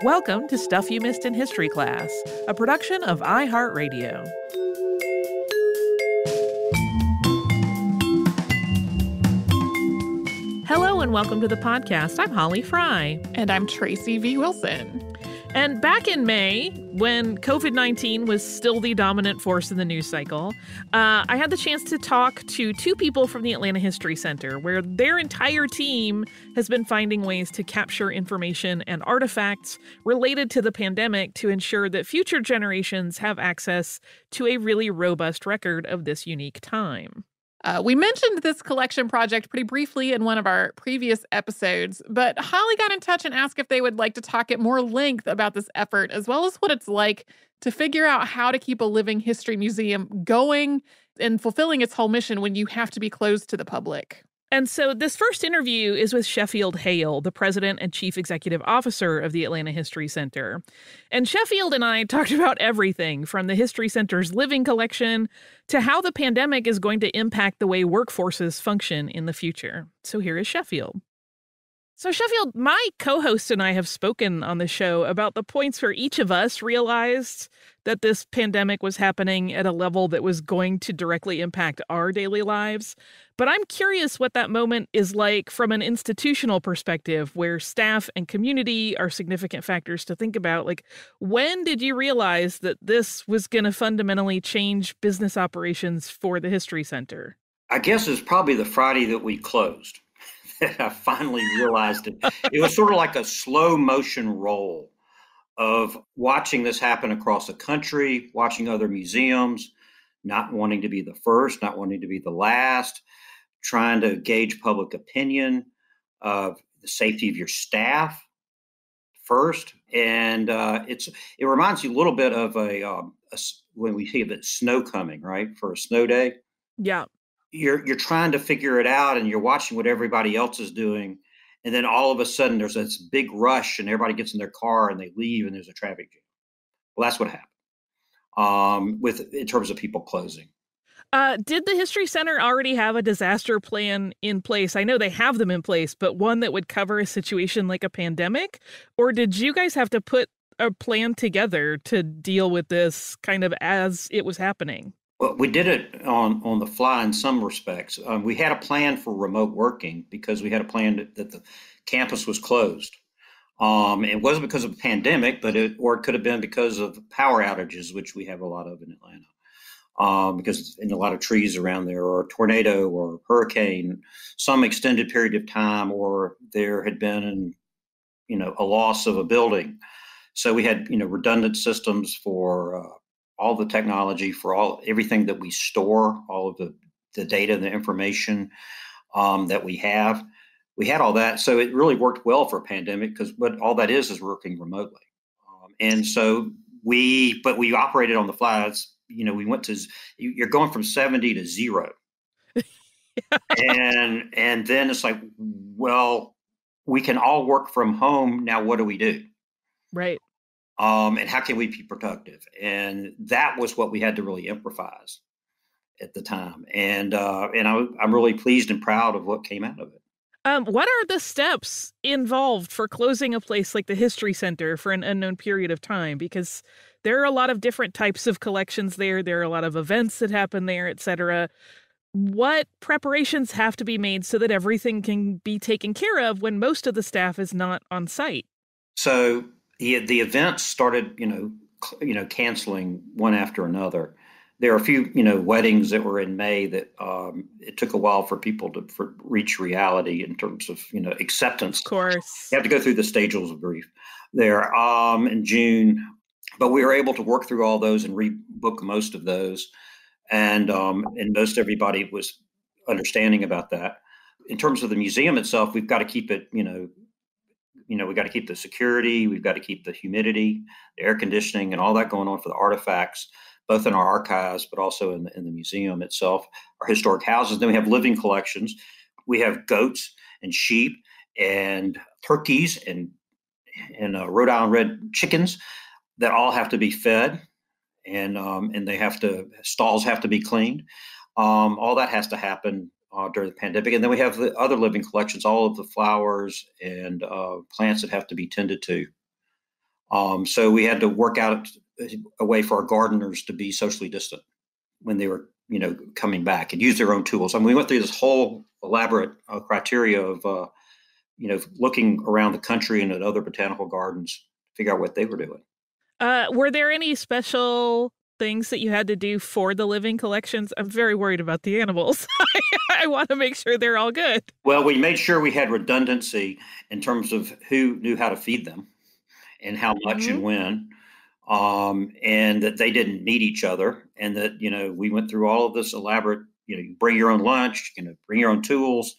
Welcome to Stuff You Missed in History Class, a production of iHeartRadio. Hello and welcome to the podcast. I'm Holly Fry. And I'm Tracy V. Wilson. And back in May, when COVID-19 was still the dominant force in the news cycle, I had the chance to talk to two people from the Atlanta History Center, where their entire team has been finding ways to capture information and artifacts related to the pandemic to ensure that future generations have access to a really robust record of this unique time. We mentioned this collection project pretty briefly in one of our previous episodes, but Holly got in touch and asked if they would like to talk at more length about this effort, as well as what it's like to figure out how to keep a living history museum going and fulfilling its whole mission when you have to be closed to the public. And so this first interview is with Sheffield Hale, the president and chief executive officer of the Atlanta History Center. And Sheffield and I talked about everything from the History Center's living collection to how the pandemic is going to impact the way workforces function in the future. So here is Sheffield. So Sheffield, my co-host and I have spoken on the show about the points where each of us realized that this pandemic was happening at a level that was going to directly impact our daily lives. But I'm curious what that moment is like from an institutional perspective, where staff and community are significant factors to think about. Like, when did you realize that this was going to fundamentally change business operations for the History Center? I guess it's probably the Friday that we closed. I finally realized it. It was sort of like a slow motion roll of watching this happen across the country, watching other museums, not wanting to be the first, not wanting to be the last, trying to gauge public opinion of the safety of your staff first. And it reminds you a little bit of when we see the snow coming, right, for a snow day. Yeah. You're trying to figure it out and you're watching what everybody else is doing. And then all of a sudden there's this big rush and everybody gets in their car and they leave and there's a traffic jam. Well, that's what happened in terms of people closing. Did the History Center already have a disaster plan in place? I know they have them in place, but one that would cover a situation like a pandemic? Or did you guys have to put a plan together to deal with this kind of as it was happening? Well, we did it on the fly in some respects. We had a plan for remote working because we had a plan that the campus was closed. It wasn't because of the pandemic, it could have been because of power outages, which we have a lot of in Atlanta. Because in a lot of trees around there, or a tornado or hurricane, some extended period of time, or there had been, a loss of a building. So we had, redundant systems for all the technology, for everything that we store, all of the data, the information that we have. We had all that. So it really worked well for a pandemic because what all that is working remotely. And so we operated on the fly. We went to, you're going from 70 to 0. and then it's like, well, we can all work from home. Now, what do we do? Right. And how can we be productive? And that was what we had to really improvise at the time. And I'm really pleased and proud of what came out of it. What are the steps involved for closing a place like the History Center for an unknown period of time? Because there are a lot of different types of collections there. There are a lot of events that happen there, et cetera. What preparations have to be made so that everything can be taken care of when most of the staff is not on site? So the events started, canceling one after another. There are a few, weddings that were in May that it took a while for people to reach reality in terms of, acceptance. Of course. You have to go through the stages of grief there in June. But we were able to work through all those and rebook most of those. And most everybody was understanding about that. In terms of the museum itself, we've got to keep it, we've got to keep the security, we've got to keep the humidity, the air conditioning, and all that going on for the artifacts, both in our archives, but also in the museum itself, our historic houses. Then we have living collections. We have goats and sheep and turkeys and Rhode Island red chickens that all have to be fed, and stalls have to be cleaned. All that has to happen during the pandemic. And then we have the other living collections, all of the flowers and plants that have to be tended to. So we had to work out a way for our gardeners to be socially distant when they were, coming back and use their own tools. I mean, we went through this whole elaborate criteria of, looking around the country and at other botanical gardens to figure out what they were doing. Were there any special things that you had to do for the living collections? I'm very worried about the animals. I want to make sure they're all good. Well, we made sure we had redundancy in terms of who knew how to feed them and how much and when, and that they didn't meet each other, and that, we went through all of this elaborate, you bring your own lunch, bring your own tools,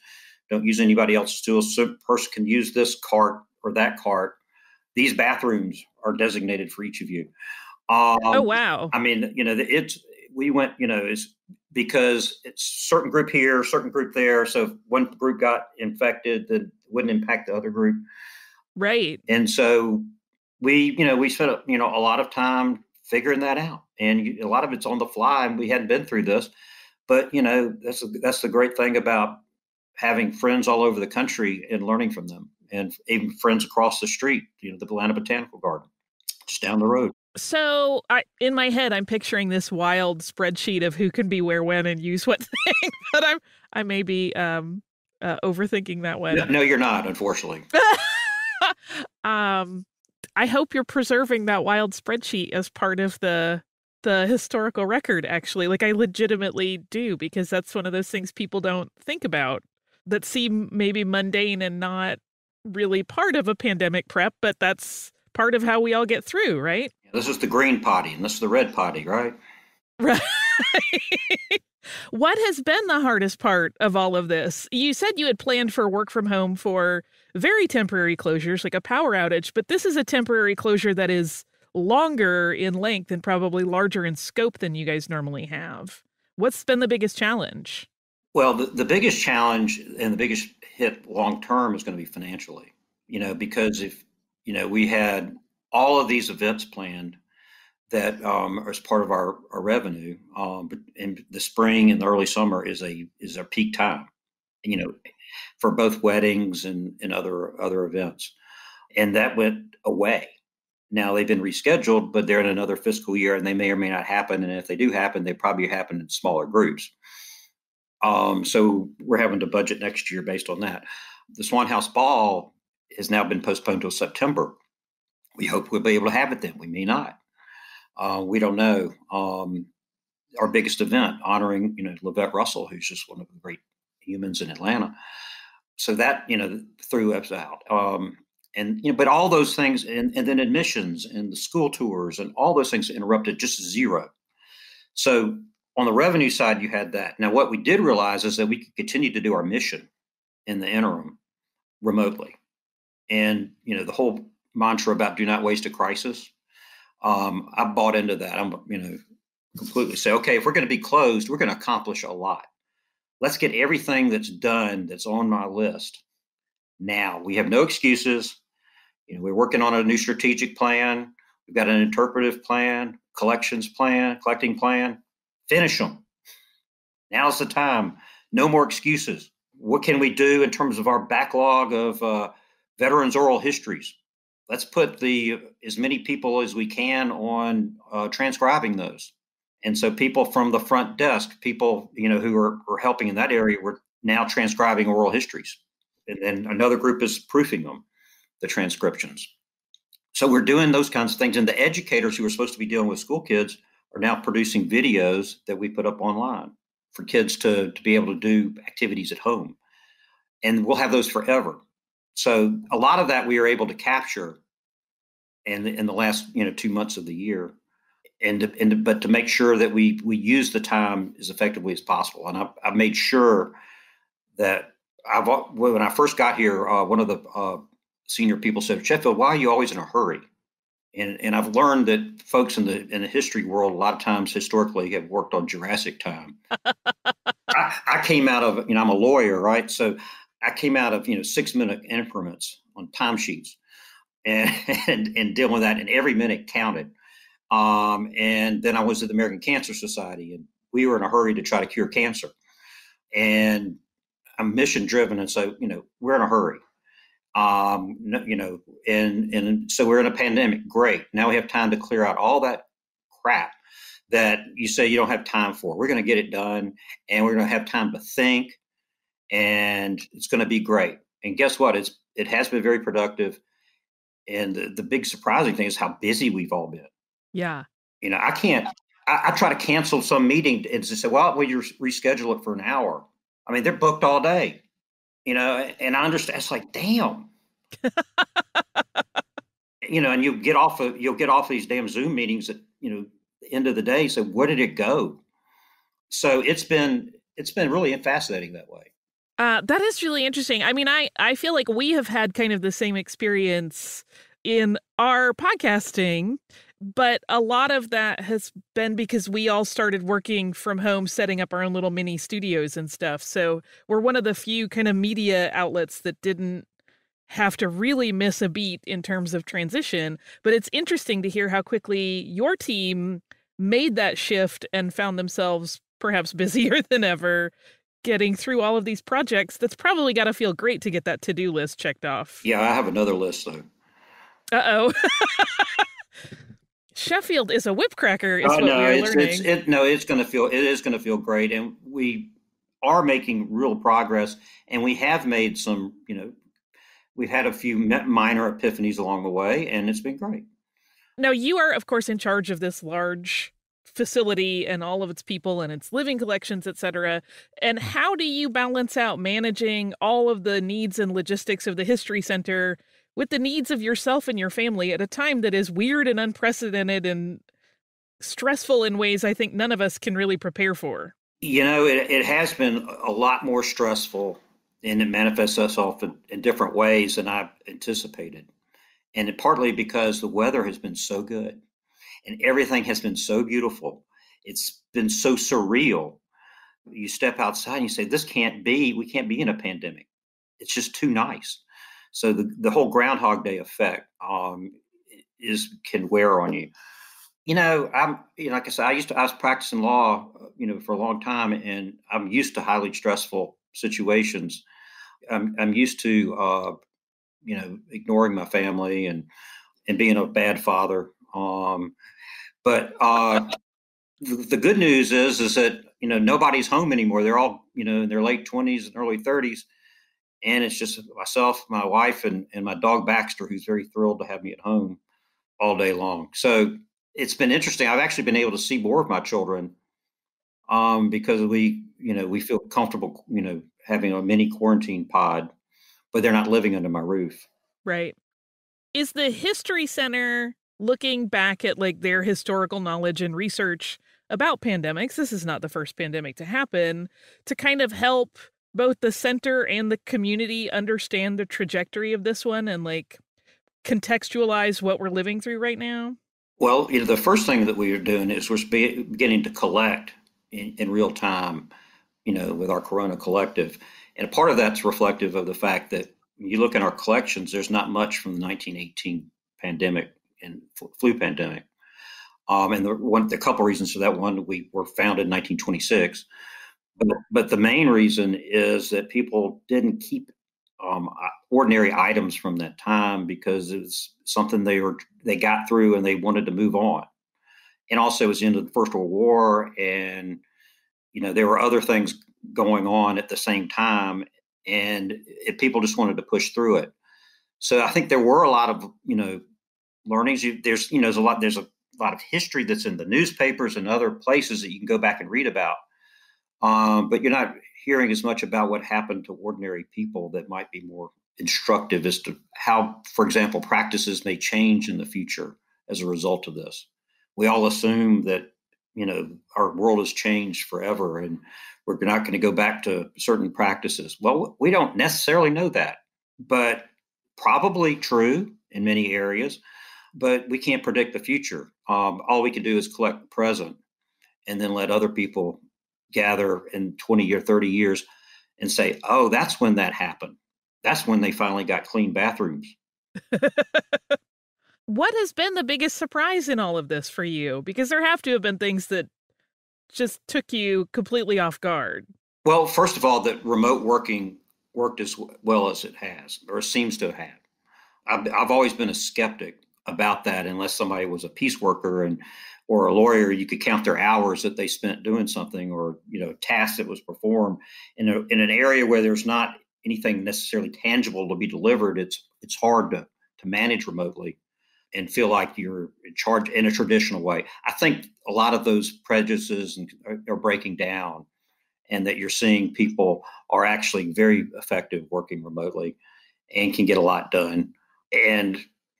don't use anybody else's tools. So a person can use this cart or that cart. These bathrooms are designated for each of you. Oh, wow. I mean, we went, it's because it's certain group here, certain group there. So if one group got infected, that wouldn't impact the other group. Right. And so we spent, a lot of time figuring that out. And a lot of it's on the fly, and we hadn't been through this. But, that's the great thing about having friends all over the country and learning from them, and even friends across the street, the Atlanta Botanical Garden, just down the road. So in my head, I'm picturing this wild spreadsheet of who can be where, when, and use what thing. But I may be overthinking that one. No, you're not, unfortunately. I hope you're preserving that wild spreadsheet as part of the historical record, actually. Like, I legitimately do, because that's one of those things people don't think about that seem maybe mundane and not really part of a pandemic prep, but that's part of how we all get through, right? This is the green potty, and this is the red potty, right? Right. What has been the hardest part of all of this? You said you had planned for work from home for very temporary closures, like a power outage, but this is a temporary closure that is longer in length and probably larger in scope than you guys normally have. What's been the biggest challenge? Well, the biggest challenge and the biggest hit long term is going to be financially, because if, we had all of these events planned that are as part of our revenue, but in the spring and the early summer is our peak time, for both weddings and other events. And that went away. Now they've been rescheduled, but they're in another fiscal year, and they may or may not happen. And if they do happen, they probably happen in smaller groups. So we're having to budget next year based on that. The Swan House Ball has now been postponed till September. We hope we'll be able to have it then. We may not. We don't know. Our biggest event honoring, Levette Russell, who's just one of the great humans in Atlanta. So that, threw us out. But all those things, and then admissions and the school tours and all those things interrupted just zero. So on the revenue side, you had that. Now, what we did realize is that we could continue to do our mission in the interim remotely. And, the whole mantra about do not waste a crisis, I bought into that. I'm, completely say, okay, if we're going to be closed, we're going to accomplish a lot. Let's get everything that's done that's on my list. Now, we have no excuses. We're working on a new strategic plan. We've got an interpretive plan, collecting plan. Finish them. Now's the time. No more excuses. What can we do in terms of our backlog of veterans oral histories? Let's put as many people as we can on transcribing those. And so people from the front desk, people who are helping in that area, were now transcribing oral histories. And then another group is proofing them, the transcriptions. So we're doing those kinds of things. And the educators who are supposed to be dealing with school kids are now producing videos that we put up online for kids to be able to do activities at home. And we'll have those forever. So a lot of that we are able to capture in the last 2 months of the year, but to make sure that we use the time as effectively as possible. And I've made sure that when I first got here, one of the senior people said, "Sheffield, why are you always in a hurry?" And I've learned that folks in the history world, a lot of times historically, have worked on Jurassic time. I came out of, I'm a lawyer, right? So I came out of, 6-minute increments on timesheets and dealing with that, and every minute counted. And then I was at the American Cancer Society, and we were in a hurry to try to cure cancer. And I'm mission driven, and so we're in a hurry. And so we're in a pandemic. Great. Now we have time to clear out all that crap that you say you don't have time for. We're going to get it done, and we're going to have time to think, and it's going to be great. And guess what? It has been very productive. And the big surprising thing is how busy we've all been. Yeah. I try to cancel some meeting and just say, well, will you reschedule it for an hour? I mean, they're booked all day, and I understand. It's like, damn. And you'll get off these damn Zoom meetings at, the end of the day. So where did it go? So it's been really fascinating that way. That is really interesting. I mean, I feel like we have had kind of the same experience in our podcasting, but a lot of that has been because we all started working from home, setting up our own little mini studios and stuff. So we're one of the few kind of media outlets that didn't have to really miss a beat in terms of transition. But it's interesting to hear how quickly your team made that shift and found themselves perhaps busier than ever getting through all of these projects. That's probably got to feel great to get that to-do list checked off. Yeah, I have another list, though. Uh-oh. Sheffield is a whipcracker, is what we are learning. It is going to feel great. And we are making real progress. And we have made some, we've had a few minor epiphanies along the way, and it's been great. Now, you are, of course, in charge of this large facility and all of its people and its living collections, et cetera. And how do you balance out managing all of the needs and logistics of the History Center with the needs of yourself and your family at a time that is weird and unprecedented and stressful in ways I think none of us can really prepare for? It has been a lot more stressful, and it manifests itself in different ways than I anticipated. And partly because the weather has been so good and everything has been so beautiful. It's been so surreal. You step outside and you say, we can't be in a pandemic. It's just too nice. So the whole Groundhog Day effect can wear on you. Like I said, I was practicing law, for a long time, and I'm used to highly stressful situations. I'm used to, ignoring my family and being a bad father. But the good news is that, nobody's home anymore. They're all, in their late 20s and early 30s. And it's just myself, my wife, and my dog Baxter, who's very thrilled to have me at home all day long. So it's been interesting. I've actually been able to see more of my children because we feel comfortable, having a mini quarantine pod, but they're not living under my roof. Right. Is the History Center looking back at their historical knowledge and research about pandemics? This is not the first pandemic to happen, to kind of help both the center and the community understand the trajectory of this one and contextualize what we're living through right now? Well, the first thing that we are doing is we're beginning to collect in real time, with our Corona Collective. And part of that's reflective of the fact that when you look at our collections, there's not much from the 1918 pandemic and flu pandemic. And the couple reasons for that: one, we were founded in 1926. But the main reason is that people didn't keep ordinary items from that time because it was something they got through and they wanted to move on. And also it was the end of the First World War, and there were other things going on at the same time, and people just wanted to push through it. So I think there were a lot of learnings. There's a lot of history that's in the newspapers and other places that you can go back and read about. But you're not hearing as much about what happened to ordinary people that might be more instructive as to how, for example, practices may change in the future as a result of this. We all assume that, our world has changed forever and we're not going to go back to certain practices. Well, we don't necessarily know that, but probably true in many areas, but we can't predict the future. All we can do is collect the present and then let other people gather in 20 or 30 years and say, oh, that's when that happened. That's when they finally got clean bathrooms. What has been the biggest surprise in all of this for you? Because there have to have been things that just took you completely off guard. Well, first of all, that remote working worked as well as it has, or seems to have. I've always been a skeptic about that, unless somebody was a peace worker or a lawyer. You could count their hours that they spent doing something, or tasks that was performed in an area where there's not anything necessarily tangible to be delivered. It's hard to manage remotely and feel like you're in charge in a traditional way. I think a lot of those prejudices are breaking down, and that you're seeing people are actually very effective working remotely and can get a lot done. And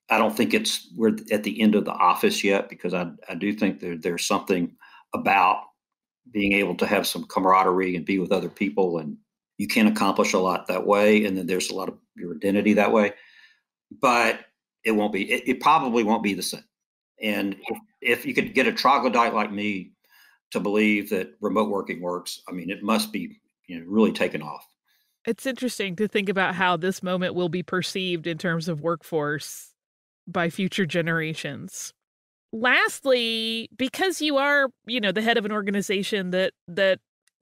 I don't think we're at the end of the office yet, because I do think there's something about being able to have some camaraderie and be with other people, and you can accomplish a lot that way. And then there's a lot of your identity that way, but it probably won't be the same. And if you could get a troglodyte like me to believe that remote working works, I mean, it must be really taken off. It's interesting to think about how this moment will be perceived in terms of workforce by future generations. Lastly, because you are, the head of an organization that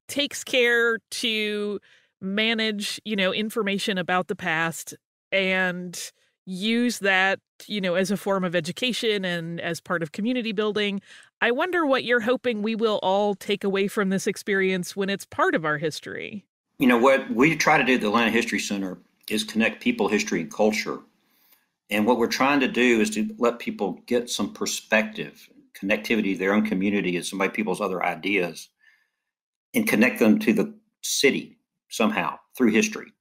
takes care to manage, information about the past and use that, as a form of education and as part of community building, I wonder what you're hoping we will all take away from this experience when it's part of our history. What we try to do at the Atlanta History Center is connect people, history, and culture. And what we're trying to do is to let people get some perspective, connectivity to their own community and some of people's other ideas, and connect them to the city somehow through history.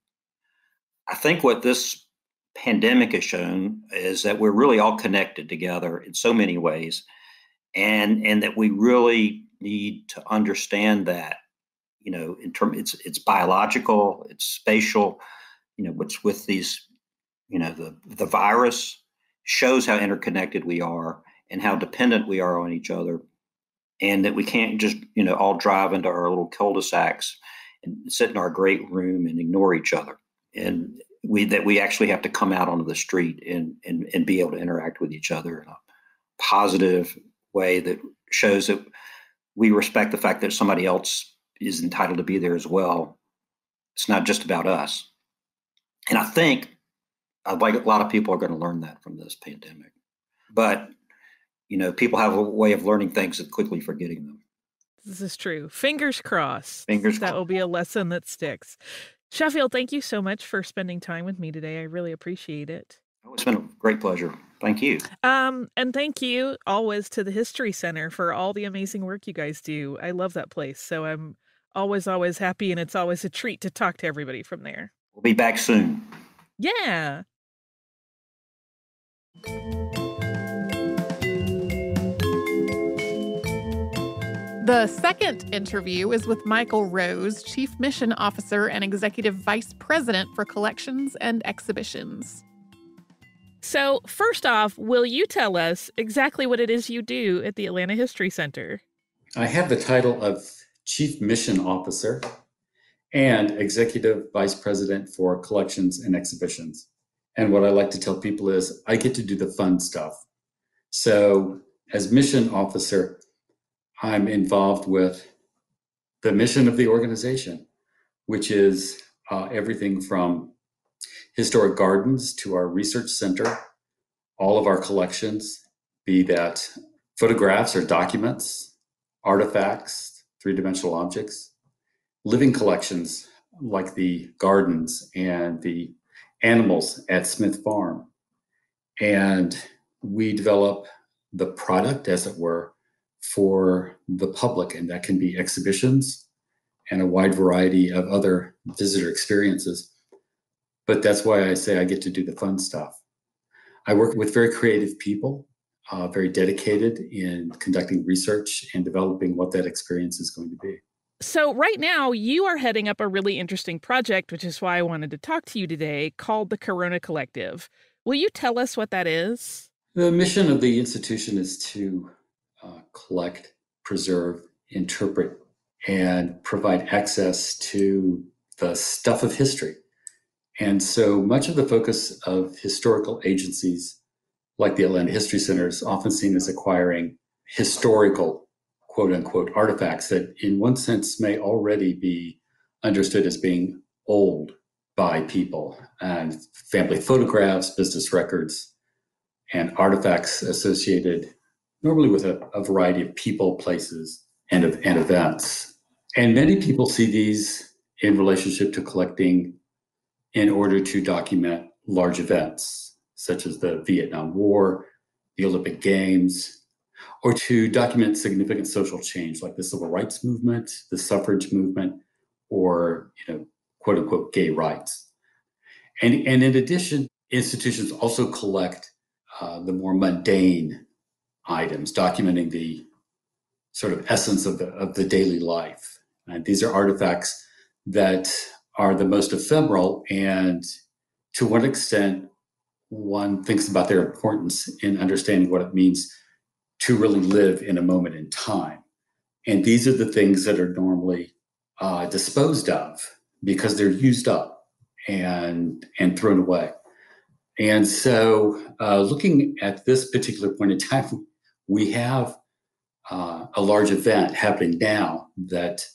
I think what this pandemic has shown is that we're really all connected together in so many ways, and that we really need to understand that, in terms, it's biological, it's spatial, what's with these, the virus shows how interconnected we are and how dependent we are on each other, and that we can't just, all drive into our little cul-de-sacs and sit in our great room and ignore each other. And we actually have to come out onto the street and be able to interact with each other in a positive way that shows that we respect the fact that somebody else is entitled to be there as well. It's not just about us. And I think like a lot of people are going to learn that from this pandemic. But, people have a way of learning things and quickly forgetting them. This is true. Fingers crossed. Fingers that crossed. will be a lesson that sticks. Sheffield, thank you so much for spending time with me today. I really appreciate it. Oh, it's been a great pleasure. Thank you. And thank you always to the History Center for all the amazing work you guys do. I love that place. So I'm always happy, and it's always a treat to talk to everybody from there. We'll be back soon. Yeah. The second interview is with Michael Rose, Chief Mission Officer and Executive Vice President for Collections and Exhibitions. So, first off, will you tell us exactly what it is you do at the Atlanta History Center? I have the title of Chief Mission Officer and Executive Vice President for Collections and Exhibitions. And what I like to tell people is I get to do the fun stuff. So, as Mission Officer, I'm involved with the mission of the organization, which is everything from historic gardens to our research center, all of our collections, be that photographs or documents, artifacts, three-dimensional objects, living collections like the gardens and the animals at Smith Farm. And we develop the product, as it were, for the public, and that can be exhibitions and a wide variety of other visitor experiences. But that's why I say I get to do the fun stuff. I work with very creative people, very dedicated in conducting research and developing what that experience is going to be. So right now you are heading up a really interesting project, which is why I wanted to talk to you today, called the Corona Collective. Will you tell us what that is? The mission of the institution is to collect, preserve, interpret, and provide access to the stuff of history. And so much of the focus of historical agencies like the Atlanta History Center is often seen as acquiring historical, quote unquote, artifacts that in one sense may already be understood as being old by people, and family photographs, business records, and artifacts associated normally with a variety of people, places, and events. And many people see these in relationship to collecting in order to document large events, such as the Vietnam War, the Olympic Games, or to document significant social change like the civil rights movement, the suffrage movement, or, quote unquote, gay rights. And in addition, institutions also collect the more mundane items, documenting the sort of essence of the daily life. And these are artifacts that are the most ephemeral, and to what extent one thinks about their importance in understanding what it means to really live in a moment in time. And these are the things that are normally disposed of because they're used up and thrown away. And so looking at this particular point in time, we have a large event happening now that,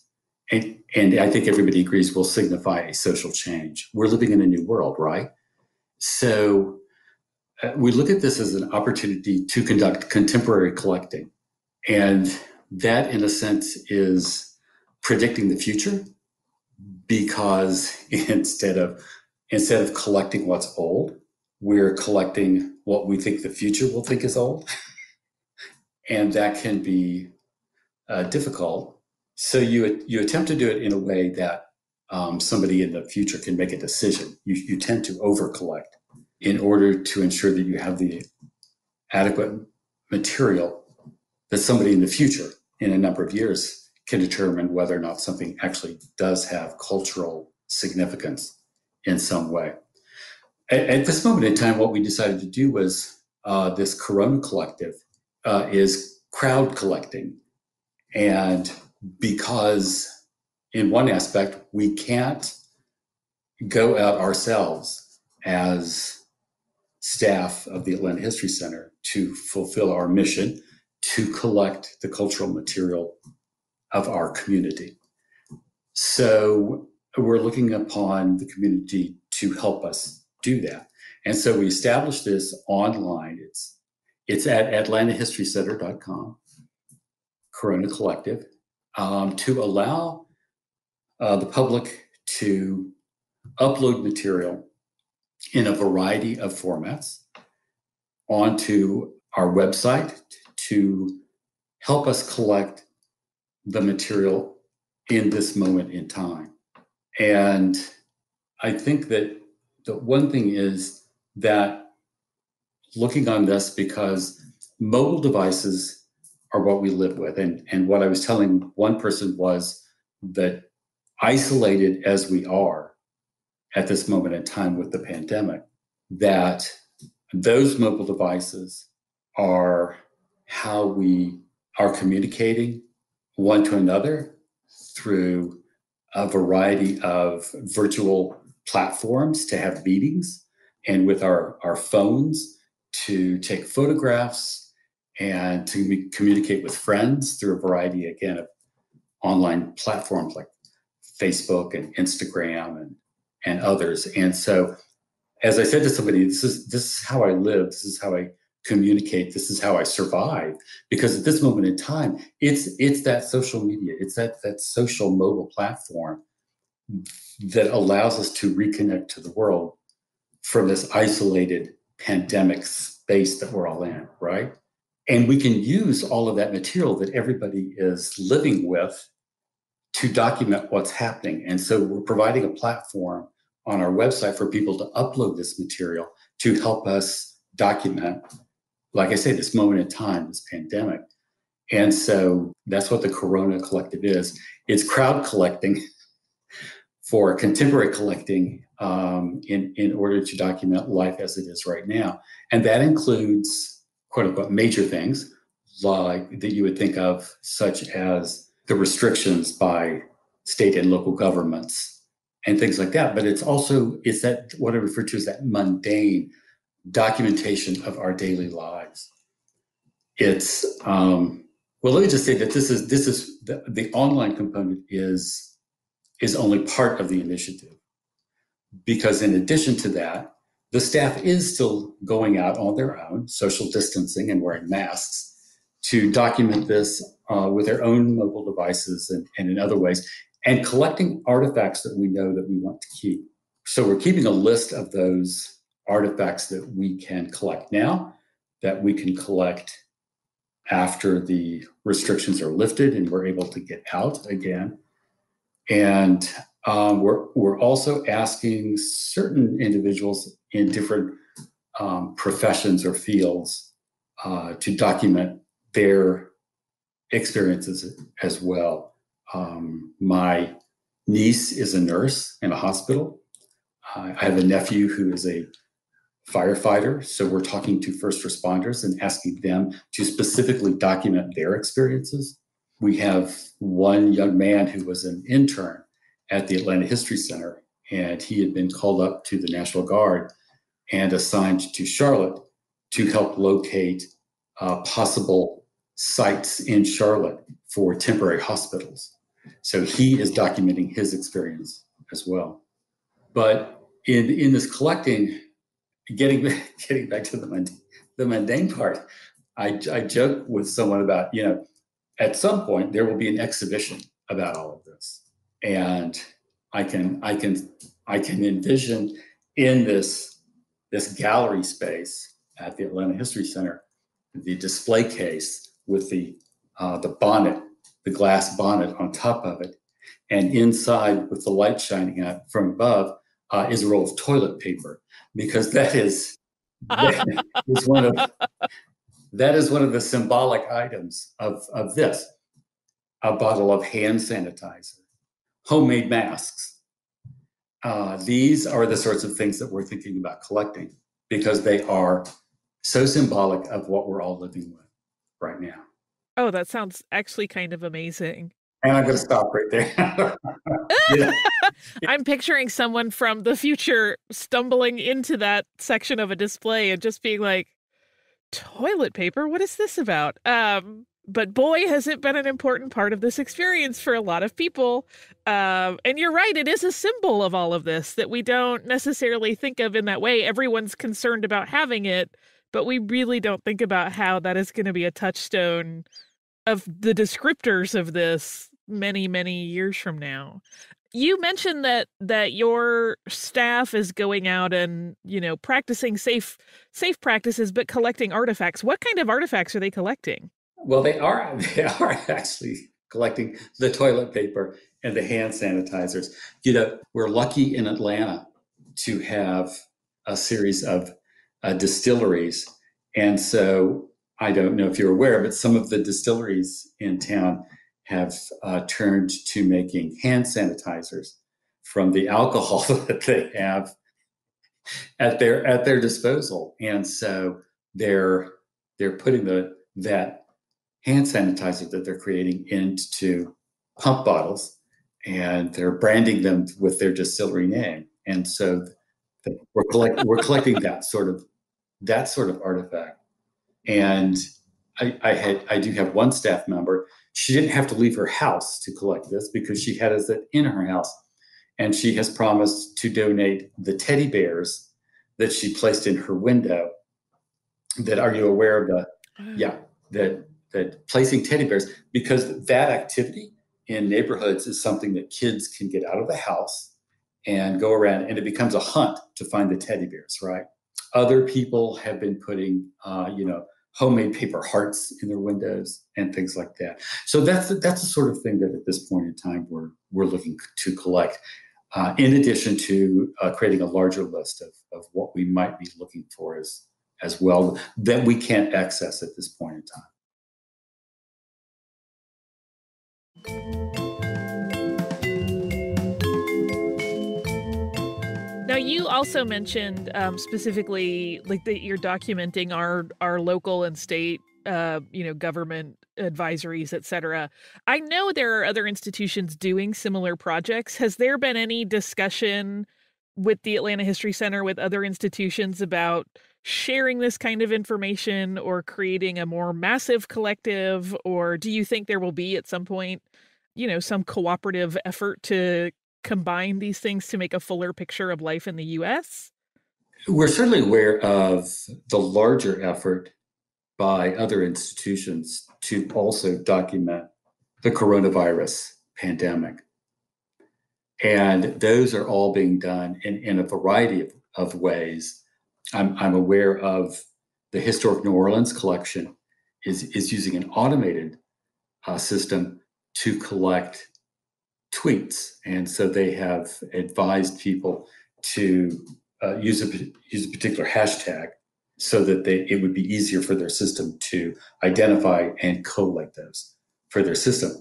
and I think everybody agrees, will signify a social change. We're living in a new world, right? So we look at this as an opportunity to conduct contemporary collecting. And that, in a sense, is predicting the future, because instead of collecting what's old, we're collecting what we think the future will think is old. And that can be difficult. So you attempt to do it in a way that somebody in the future can make a decision. You tend to over-collect in order to ensure that you have the adequate material that somebody in the future, in a number of years, can determine whether or not something actually does have cultural significance in some way. At this moment in time, what we decided to do was this Corona Collective is crowd collecting. And because in one aspect, we can't go out ourselves as staff of the Atlanta History Center to fulfill our mission to collect the cultural material of our community. So we're looking upon the community to help us do that. And so we established this online. It's at atlantahistorycenter.com, Corona Collective, to allow the public to upload material in a variety of formats onto our website to help us collect the material in this moment in time. And I think that the one thing is that looking on this, because mobile devices are what we live with. And what I was telling one person was that isolated as we are at this moment in time with the pandemic, that those mobile devices are how we are communicating one to another through a variety of virtual platforms to have meetings, and with our phones to take photographs and to communicate with friends through a variety, again, of online platforms like Facebook and Instagram and others. And so, as I said to somebody, this is how I live. This is how I communicate. This is how I survive. Because at this moment in time, it's that social media, it's that social mobile platform that allows us to reconnect to the world from this isolated pandemic space that we're all in, right? And we can use all of that material that everybody is living with to document what's happening. And so we're providing a platform on our website for people to upload this material to help us document, like I say, this moment in time, this pandemic. And so that's what the Corona Collective is. It's crowd collecting for contemporary collecting in order to document life as it is right now. And that includes, quote unquote, major things like that you would think of, such as the restrictions by state and local governments and things like that. But it's that what I refer to as that mundane documentation of our daily lives. It's well, let me just say that this is the online component is is only part of the initiative. Because in addition to that, the staff is still going out on their own, social distancing and wearing masks, to document this with their own mobile devices and in other ways, and collecting artifacts that we know that we want to keep. So we're keeping a list of those artifacts that we can collect now, that we can collect after the restrictions are lifted and we're able to get out again. And we're also asking certain individuals in different professions or fields to document their experiences as well. My niece is a nurse in a hospital. I have a nephew who is a firefighter. So we're talking to first responders and asking them to specifically document their experiences. We have one young man who was an intern at the Atlanta History Center, and he had been called up to the National Guard and assigned to Charlotte to help locate possible sites in Charlotte for temporary hospitals. So he is documenting his experience as well. But in this collecting, getting back to the mundane part, I joke with someone about, at some point there will be an exhibition about all of this, and I can envision in this gallery space at the Atlanta History Center the display case with the bonnet, the glass bonnet on top of it, and inside with the light shining out from above is a roll of toilet paper, because that is one of the symbolic items of this: a bottle of hand sanitizer, homemade masks. These are the sorts of things that we're thinking about collecting, because they are so symbolic of what we're all living with right now. Oh, that sounds actually kind of amazing. And I'm going to stop right there. Yeah. I'm picturing someone from the future stumbling into that section of a display and just being like, toilet paper? What is this about? But boy, has it been an important part of this experience for a lot of people. And you're right, it is a symbol of all of this that we don't necessarily think of in that way. Everyone's concerned about having it, but we really don't think about how that is going to be a touchstone of the descriptors of this many, many years from now. You mentioned that your staff is going out and, practicing safe practices, but collecting artifacts. What kind of artifacts are they collecting? Well, they are actually collecting the toilet paper and the hand sanitizers. We're lucky in Atlanta to have a series of distilleries. And so I don't know if you're aware, but some of the distilleries in town have turned to making hand sanitizers from the alcohol that they have at their disposal. And so they're putting that hand sanitizer that they're creating into pump bottles, and they're branding them with their distillery name. And so we're collecting that sort of artifact. And I do have one staff member. She didn't have to leave her house to collect this because she had it in her house. And she has promised to donate the teddy bears that she placed in her window. Are you aware of that placing teddy bears? Because that activity in neighborhoods is something that kids can get out of the house and go around, and it becomes a hunt to find the teddy bears, right? Other people have been putting, homemade paper hearts in their windows and things like that. So that's the sort of thing that at this point in time we're looking to collect, in addition to creating a larger list of what we might be looking for as well that we can't access at this point in time. Now, you also mentioned specifically like that you're documenting our local and state, government advisories, et cetera. I know there are other institutions doing similar projects. Has there been any discussion with the Atlanta History Center with other institutions about sharing this kind of information or creating a more massive collective? Or do you think there will be at some point, some cooperative effort to combine these things to make a fuller picture of life in the U.S.? We're certainly aware of the larger effort by other institutions to also document the coronavirus pandemic. And those are all being done in a variety of ways. I'm aware of the Historic New Orleans collection is using an automated system to collect tweets. And so they have advised people to use a particular hashtag so that it would be easier for their system to identify and collate those for their system.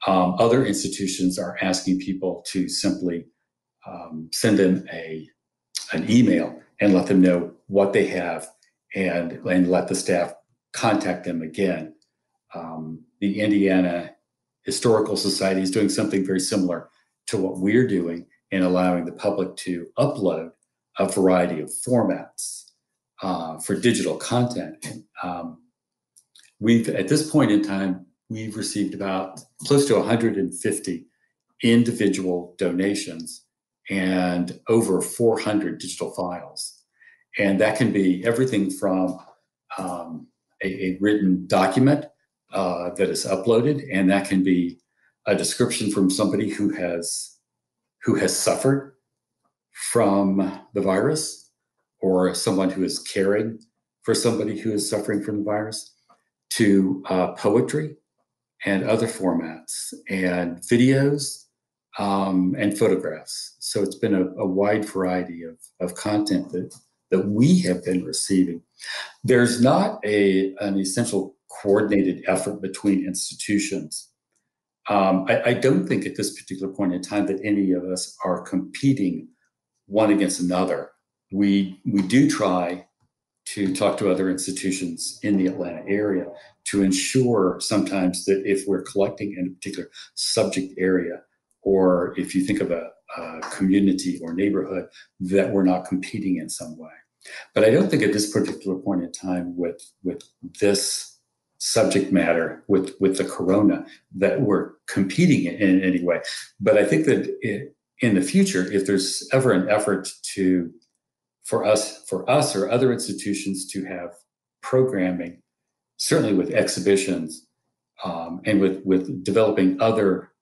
Other institutions are asking people to simply send them an email and let them know what they have and let the staff contact them again. The Indiana Historical Society is doing something very similar to what we're doing in allowing the public to upload a variety of formats for digital content. At this point in time, we've received about close to 150 individual donations and over 400 digital files. And that can be everything from a written document that is uploaded, and that can be a description from somebody who has suffered from the virus, or someone who is caring for somebody who is suffering from the virus, to poetry and other formats, and videos and photographs. So it's been a wide variety of content that we have been receiving. There's not an essential coordinated effort between institutions. I don't think at this particular point in time that any of us are competing one against another. We do try to talk to other institutions in the Atlanta area to ensure sometimes that if we're collecting in a particular subject area, or if you think of a community or neighborhood, that we're not competing in some way. But I don't think at this particular point in time with this subject matter, with the corona, that we're competing in any way. But I think that in the future, if there's ever an effort for us or other institutions to have programming, certainly with exhibitions and with developing other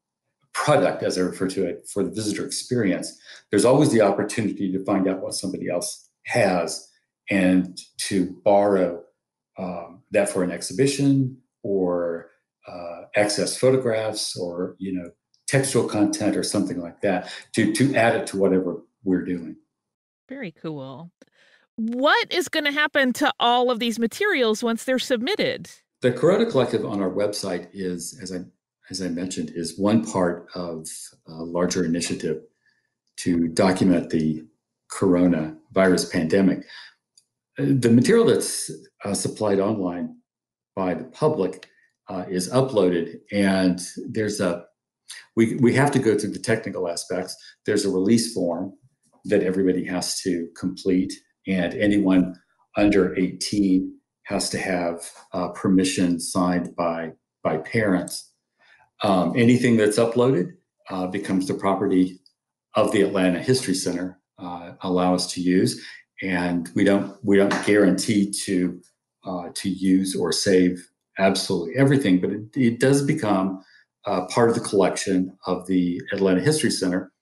product, as I refer to it, for the visitor experience, there's always the opportunity to find out what somebody else has and to borrow that for an exhibition or access photographs or textual content or something like that to add it to whatever we're doing. Very cool. What is going to happen to all of these materials once they're submitted? The Corona Collective on our website is, as I mentioned, is one part of a larger initiative to document the coronavirus pandemic. The material that's supplied online by the public is uploaded, and we have to go through the technical aspects. There's a release form that everybody has to complete, and anyone under 18 has to have permission signed by parents. Anything that's uploaded becomes the property of the Atlanta History Center, allow us to use, and we don't guarantee to use or save absolutely everything, but it does become part of the collection of the Atlanta History Center,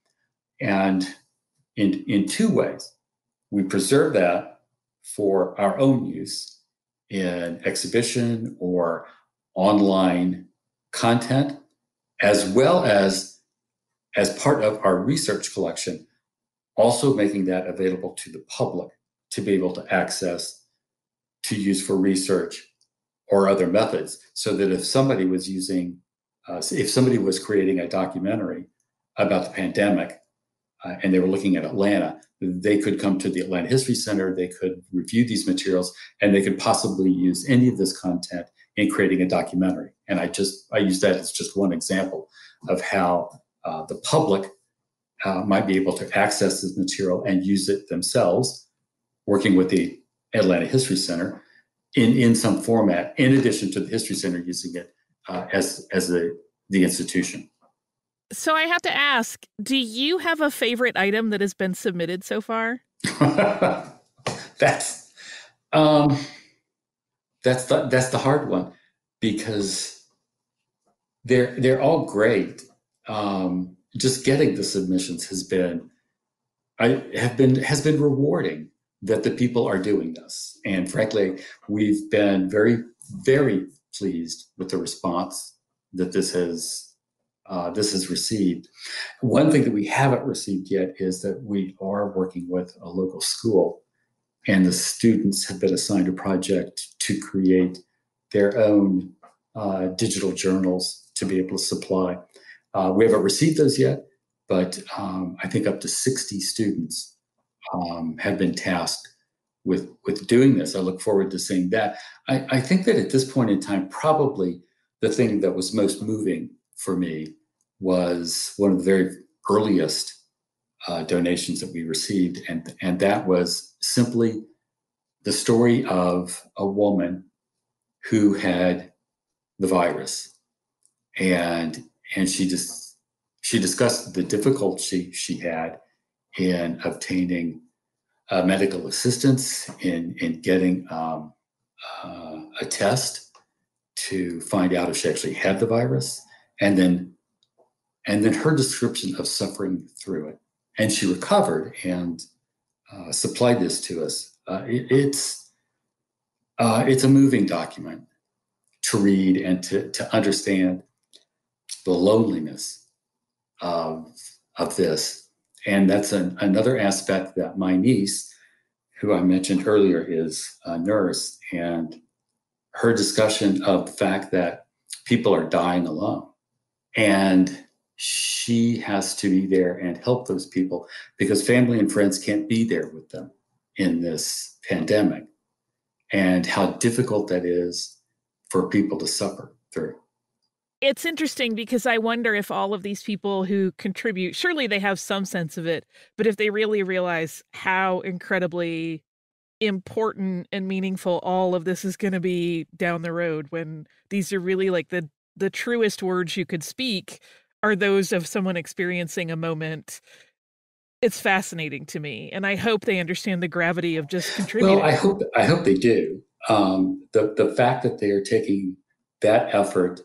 and in two ways. We preserve that for our own use in exhibition or online content, as well as part of our research collection, also making that available to the public to be able to access, to use for research or other methods, so that if somebody was creating a documentary about the pandemic and they were looking at Atlanta, they could come to the Atlanta History Center, they could review these materials, and they could possibly use any of this content in creating a documentary. And I use that as just one example of how the public might be able to access this material and use it themselves, working with the Atlanta History Center in some format, in addition to the History Center using it as the institution. So I have to ask, do you have a favorite item that has been submitted so far? That's that's the hard one, because they're all great. Just getting the submissions has been rewarding, that the people are doing this, and frankly, we've been very, very pleased with the response that this has received. One thing that we haven't received yet is that we are working with a local school, and the students have been assigned a project to create their own digital journals to be able to supply. We haven't received those yet, but I think up to 60 students have been tasked with doing this. I look forward to seeing that. I think that at this point in time, probably the thing that was most moving for me was one of the very earliest donations that we received, and that was simply the story of a woman who had the virus, and she discussed the difficulty she had in obtaining medical assistance, in getting a test to find out if she actually had the virus, and then her description of suffering through it. And she recovered and supplied this to us. It's a moving document to read and to understand the loneliness of this. And that's another aspect that my niece, who I mentioned earlier, is a nurse, and her discussion of the fact that people are dying alone, and she has to be there and help those people because family and friends can't be there with them in this pandemic, and how difficult that is for people to suffer through. It's interesting because I wonder if all of these people who contribute, surely they have some sense of it, but if they really realize how incredibly important and meaningful all of this is going to be down the road, when these are really like the truest words you could speak are those of someone experiencing a moment. It's fascinating to me, and I hope they understand the gravity of just contributing. Well, I hope they do. The fact that they are taking that effort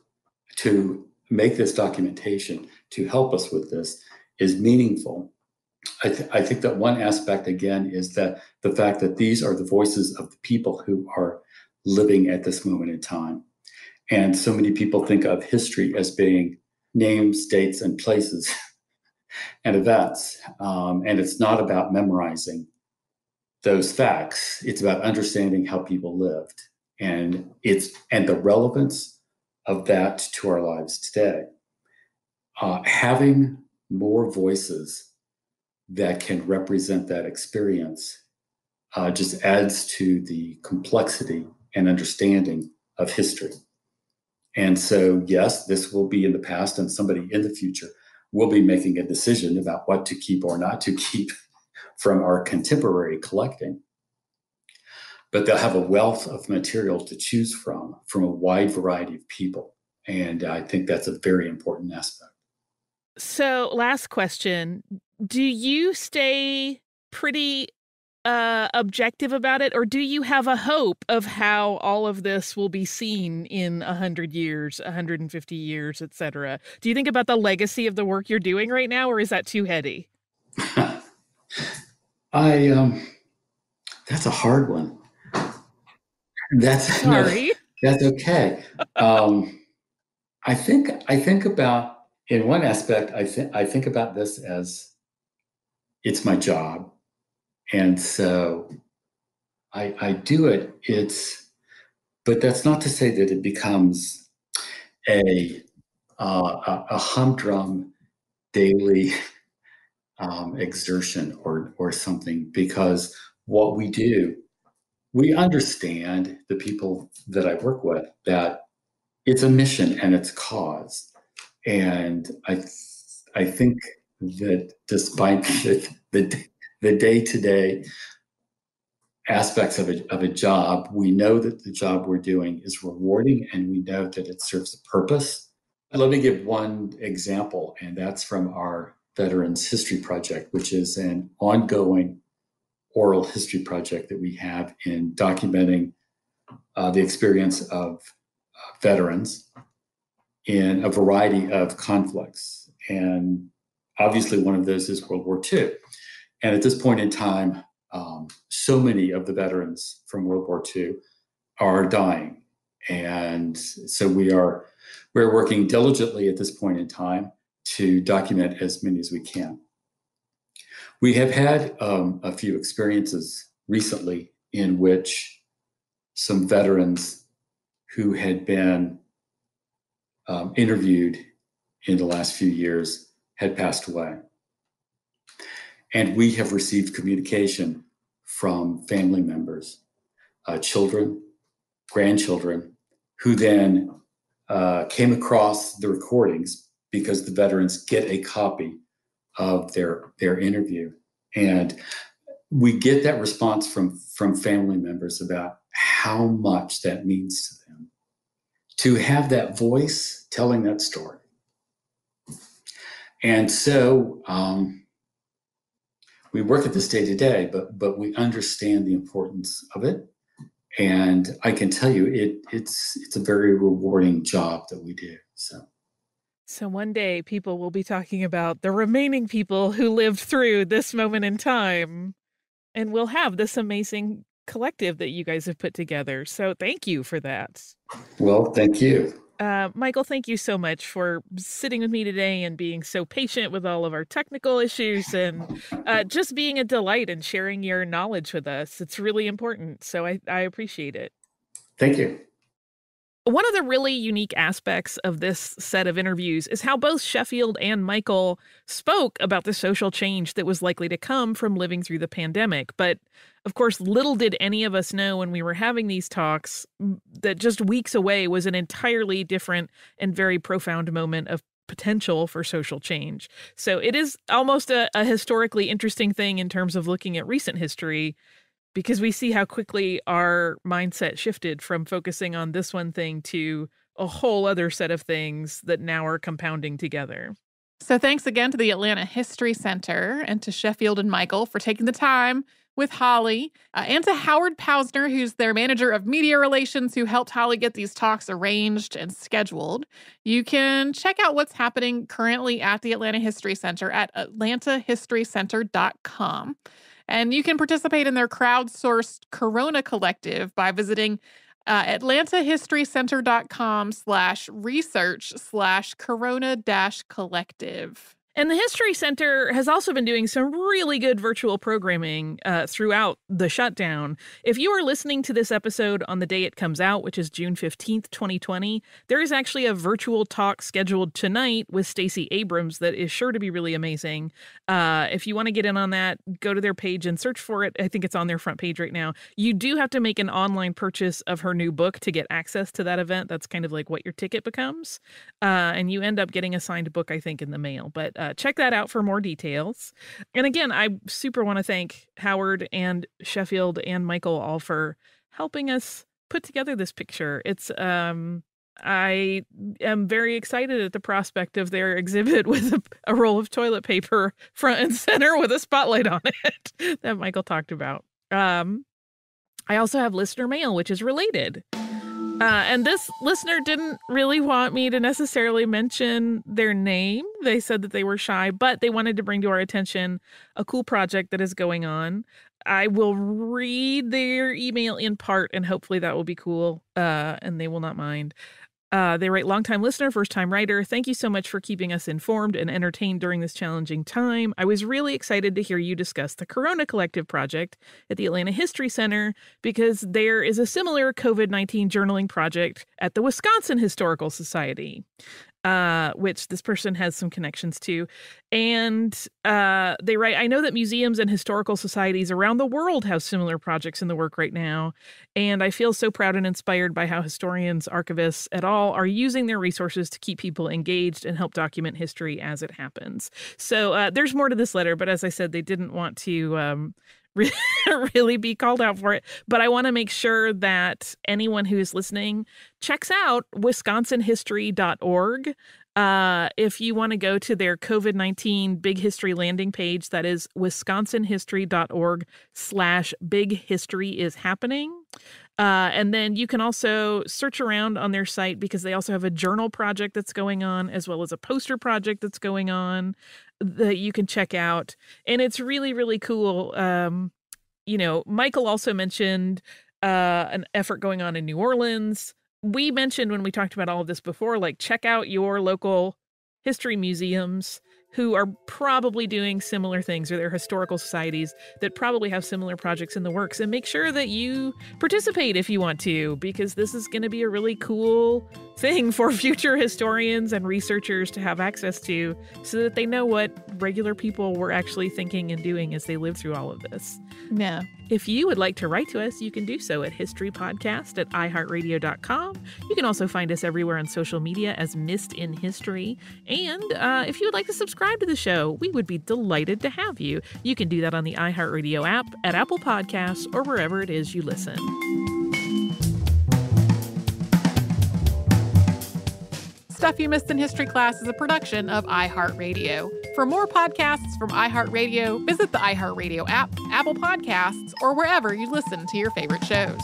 to make this documentation to help us with this is meaningful. I think that one aspect, again, is that the fact that these are the voices of the people who are living at this moment in time. And so many people think of history as being names, dates, and places and events. And it's not about memorizing those facts. It's about understanding how people lived, and the relevance of that to our lives today. Having more voices that can represent that experience just adds to the complexity and understanding of history. And so, yes, this will be in the past, and somebody in the future will be making a decision about what to keep or not to keep from our contemporary collecting. But they'll have a wealth of material to choose from a wide variety of people. And I think that's a very important aspect. So, last question. Do you stay pretty objective about it, or do you have a hope of how all of this will be seen in 100 years, 150 years, etc.? Do you think about the legacy of the work you're doing right now, or is that too heady? That's a hard one. Sorry. That's okay. I think about, in one aspect, I think about this as it's my job, and so I do it. But that's not to say that it becomes a humdrum daily exertion or something, because what we do, we understand, the people that I work with, that it's a mission and it's a cause. And I think that despite the day-to-day aspects of a job, we know that the job we're doing is rewarding, and we know that it serves a purpose. Let me give one example, and that's from our Veterans History Project, which is an ongoing oral history project that we have in documenting the experience of veterans in a variety of conflicts. And obviously one of those is World War II. And at this point in time, so many of the veterans from World War II are dying. And so we're working diligently at this point in time to document as many as we can. We have had a few experiences recently in which some veterans who had been interviewed in the last few years had passed away. And we have received communication from family members, children, grandchildren, who then came across the recordings because the veterans get a copy of their interview. And we get that response from family members about how much that means to them to have that voice telling that story. And so we work at this day to day, but we understand the importance of it. And I can tell you, it's a very rewarding job that we do. So one day people will be talking about the remaining people who lived through this moment in time, and we'll have this amazing collective that you guys have put together. So thank you for that. Well, thank you. Michael, thank you so much for sitting with me today and being so patient with all of our technical issues and just being a delight and sharing your knowledge with us. It's really important. So I appreciate it. Thank you. One of the really unique aspects of this set of interviews is how both Sheffield and Michael spoke about the social change that was likely to come from living through the pandemic. But of course, little did any of us know when we were having these talks that just weeks away was an entirely different and very profound moment of potential for social change. So it is almost a historically interesting thing in terms of looking at recent history, because we see how quickly our mindset shifted from focusing on this one thing to a whole other set of things that now are compounding together. So thanks again to the Atlanta History Center and to Sheffield and Michael for taking the time with Holly, and to Howard Pausner, who's their manager of media relations, who helped Holly get these talks arranged and scheduled. You can check out what's happening currently at the Atlanta History Center at atlantahistorycenter.com. And you can participate in their crowdsourced Corona Collective by visiting atlantahistorycenter.com/research/Corona-collective. And the History Center has also been doing some really good virtual programming throughout the shutdown. If you are listening to this episode on the day it comes out, which is June 15th, 2020, there is actually a virtual talk scheduled tonight with Stacey Abrams that is sure to be really amazing. If you want to get in on that, go to their page and search for it. I think it's on their front page right now. You do have to make an online purchase of her new book to get access to that event. That's kind of like what your ticket becomes. And you end up getting a signed book, I think, in the mail. But check that out for more details. And again, I super want to thank Howard and Sheffield and Michael all for helping us put together this picture. It's I am very excited at the prospect of their exhibit with a roll of toilet paper front and center with a spotlight on it that Michael talked about. I also have listener mail, which is related. And this listener didn't really want me to necessarily mention their name. They said that they were shy, but they wanted to bring to our attention a cool project that is going on. I will read their email in part, and hopefully that will be cool, and they will not mind. They write, longtime listener, first-time writer. Thank you so much for keeping us informed and entertained during this challenging time. I was really excited to hear you discuss the Corona Collective project at the Atlanta History Center because there is a similar COVID-19 journaling project at the Wisconsin Historical Society, which this person has some connections to. And they write, I know that museums and historical societies around the world have similar projects in the work right now. And I feel so proud and inspired by how historians, archivists, et al. Are using their resources to keep people engaged and help document history as it happens. So there's more to this letter, but as I said, they didn't want to really be called out for it. But I want to make sure that anyone who is listening checks out wisconsinhistory.org. If you want to go to their COVID-19 Big History landing page, that is wisconsinhistory.org/Big History is happening. And then you can also search around on their site because they also have a journal project that's going on, as well as a poster project that's going on that you can check out. And it's really, really cool. Michael also mentioned an effort going on in New Orleans. We mentioned when we talked about all of this before, like, check out your local history museums who are probably doing similar things, or their historical societies that probably have similar projects in the works, and make sure that you participate if you want to, because this is going to be a really cool thing for future historians and researchers to have access to, so that they know what regular people were actually thinking and doing as they lived through all of this. Yeah. If you would like to write to us, you can do so at historypodcast@iheartradio.com. You can also find us everywhere on social media as Missed in History. And if you would like to subscribe to the show, we would be delighted to have you. You can do that on the iHeartRadio app, at Apple Podcasts, or wherever it is you listen. Stuff You Missed in History Class is a production of iHeartRadio. For more podcasts from iHeartRadio, visit the iHeartRadio app, Apple Podcasts, or wherever you listen to your favorite shows.